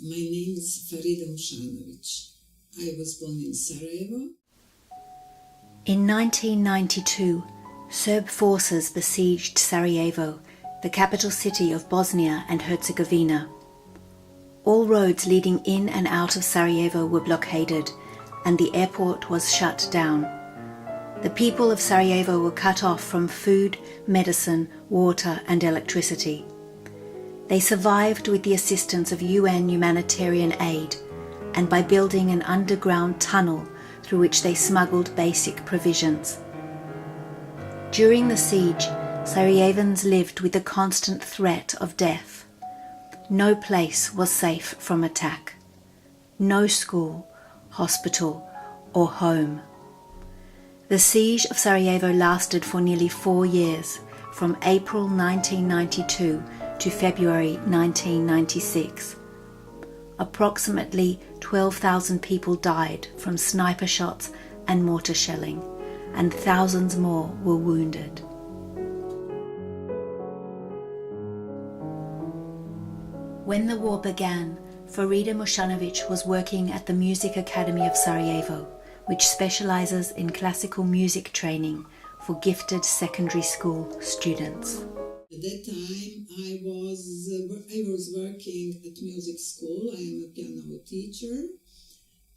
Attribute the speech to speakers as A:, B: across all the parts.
A: My name is Farida. I was born in Sarajevo.
B: In 1992, Serb forces besieged Sarajevo, the capital city of Bosnia and Herzegovina. All roads leading in and out of Sarajevo were blockaded, and the airport was shut down. The people of Sarajevo were cut off from food, medicine, water, and electricity. They survived with the assistance of UN humanitarian aid and by building an underground tunnel through which they smuggled basic provisions. During the siege, Sarajevans lived with the constant threat of death. No place was safe from attack. No school, hospital, or home. The siege of Sarajevo lasted for nearly 4 years, from April 1992 to February 1996. Approximately 12,000 people died from sniper shots and mortar shelling, and thousands more were wounded. When the war began, Farida was working at the Music Academy of Sarajevo, which specializes in classical music training for gifted secondary school students.
A: At that time, I was working at music school. I am a piano teacher,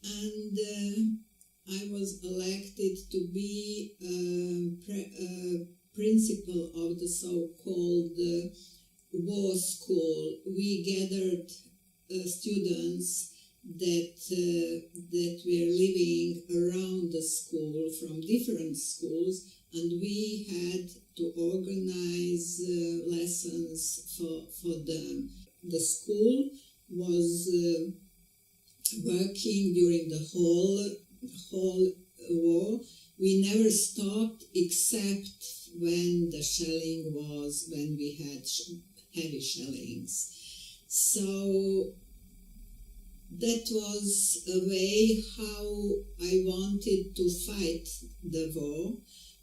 A: and I was elected to be principal of the so-called war school. We gathered students that were living around the school from different schools, and we had to organize lessons for them. The school was working during the whole war. We never stopped except when we had heavy shellings. So that was a way how I wanted to fight the war.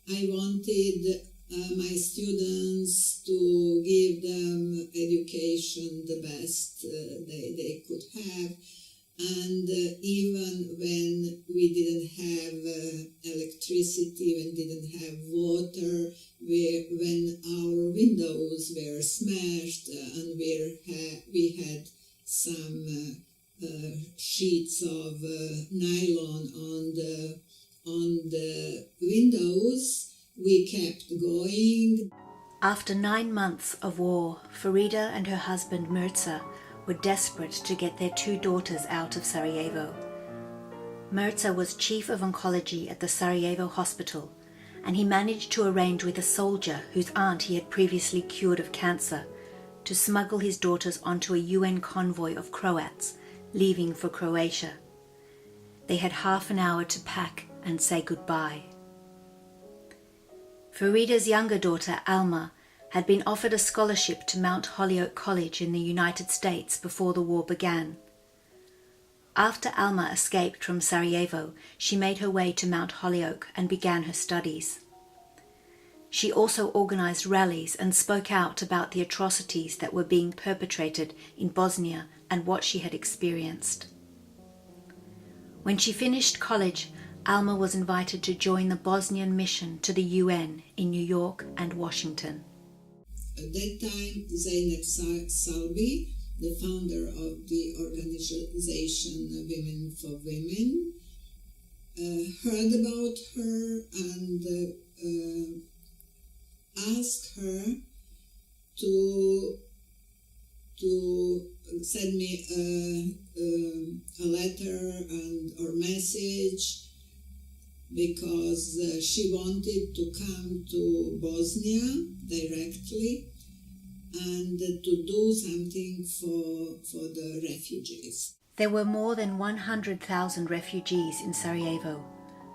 A: I wanted my students to give them education the best they could have. And even when we didn't have electricity, when we didn't have water, when our windows were smashed and we had some sheets of nylon on the windows, we kept going.
B: After 9 months of war, Farida and her husband Mirza were desperate to get their 2 daughters out of Sarajevo. Mirza was chief of oncology at the Sarajevo hospital, and he managed to arrange with a soldier whose aunt he had previously cured of cancer to smuggle his daughters onto a UN convoy of Croats leaving for Croatia. They had half an hour to pack and say goodbye. Farida's younger daughter, Alma, had been offered a scholarship to Mount Holyoke College in the United States before the war began. After Alma escaped from Sarajevo, she made her way to Mount Holyoke and began her studies. She also organized rallies and spoke out about the atrocities that were being perpetrated in Bosnia and what she had experienced. When she finished college, Alma was invited to join the Bosnian mission to the UN in New York and Washington.
A: At that time, Zeynep Salbi, the founder of the organization Women for Women, heard about her and asked her to send me a letter or message, because she wanted to come to Bosnia directly and to do something for the refugees.
B: There were more than 100,000 refugees in Sarajevo,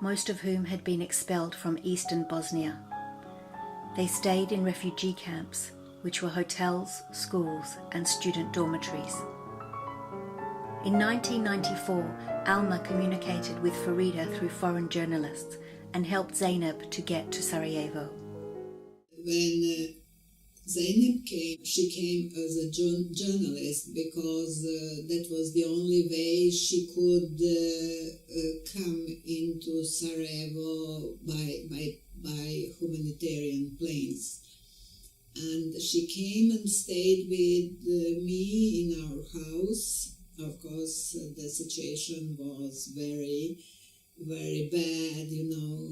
B: most of whom had been expelled from eastern Bosnia. They stayed in refugee camps, which were hotels, schools, and student dormitories. In 1994, Alma communicated with Farida through foreign journalists and helped Zeynep to get to Sarajevo.
A: When Zainab came as a journalist because that was the only way she could come into Sarajevo by humanitarian planes. And she came and stayed with me in our house. Of course, the situation was very, very bad, no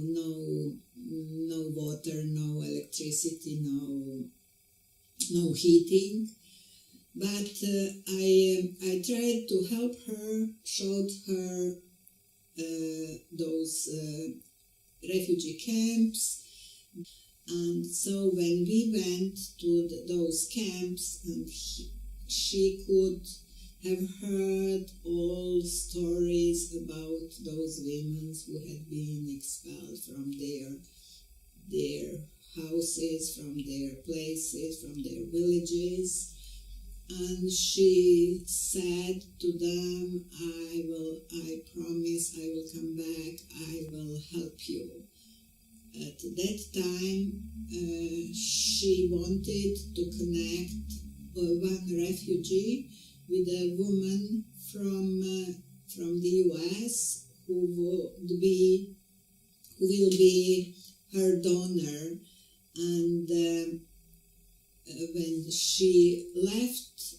A: water, no electricity, no heating. But I tried to help her, showed her those refugee camps. And so when we went to those camps, and she could have heard all stories about those women who had been expelled from their houses, from their places, from their villages. And she said to them, I promise I will come back, I will help you. At that time, she wanted to connect one refugee with a woman from the US who will be her donor. And when she left,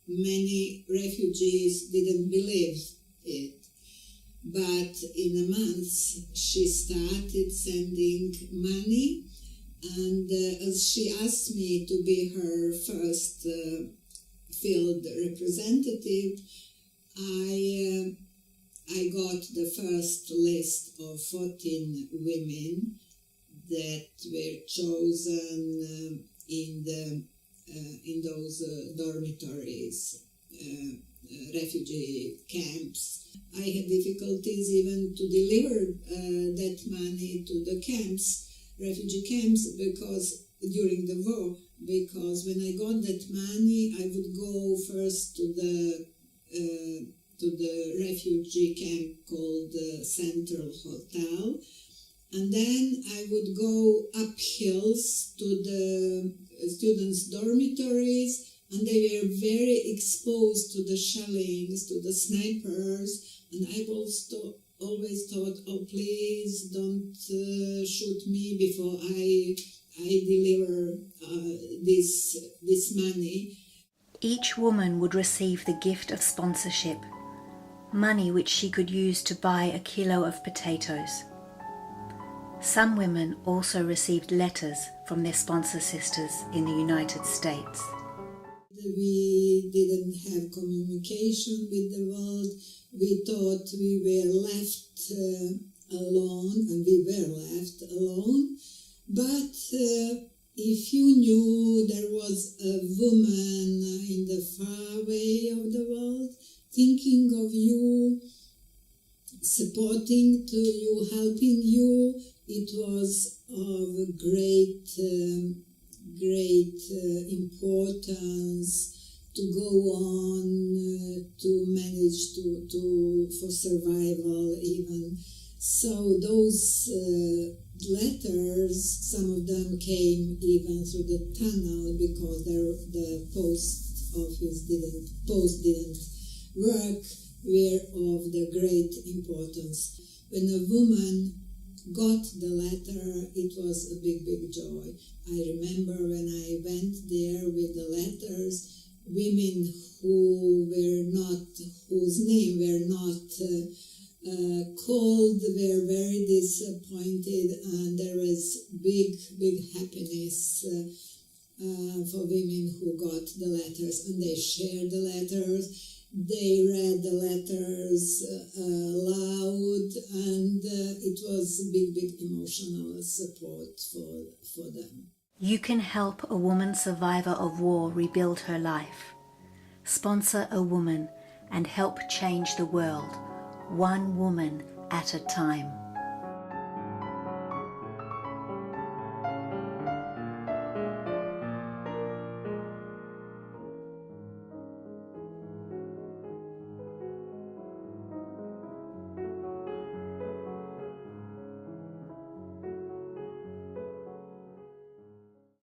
A: many refugees didn't believe it. But in a month, she started sending money, and as she asked me to be her first field representative, I got the first list of 14 women that were chosen in those dormitories, refugee camps. I had difficulties even to deliver that money to the camps, refugee camps, because during the war, because when I got that money, I would go first to the refugee camp called the Central Hotel, and then I would go up hills to the students' dormitories, and they were very exposed to the shellings, to the snipers, and I always thought, oh, please don't shoot me before I deliver this money.
B: Each woman would receive the gift of sponsorship, money which she could use to buy a kilo of potatoes. Some women also received letters from their sponsor sisters in the United States.
A: We didn't have communication with the world. We thought we were left alone, and we were left alone. But if you knew there was a woman in the far away of the world thinking of you, supporting to you, helping you, it was of great importance to go on, to manage for survival even. So those letters, some of them came even through the tunnel because the post didn't work, were of the great importance. When a woman got the letter, it was a big, big joy. I remember when I went there with the letters, women whose name were not called were very disappointed, and there was big, big happiness for women who got the letters, and they shared the letters. They read the letters loud, and it was big, big emotional support for them.
B: You can help a woman survivor of war rebuild her life. Sponsor a woman and help change the world, one woman at a time.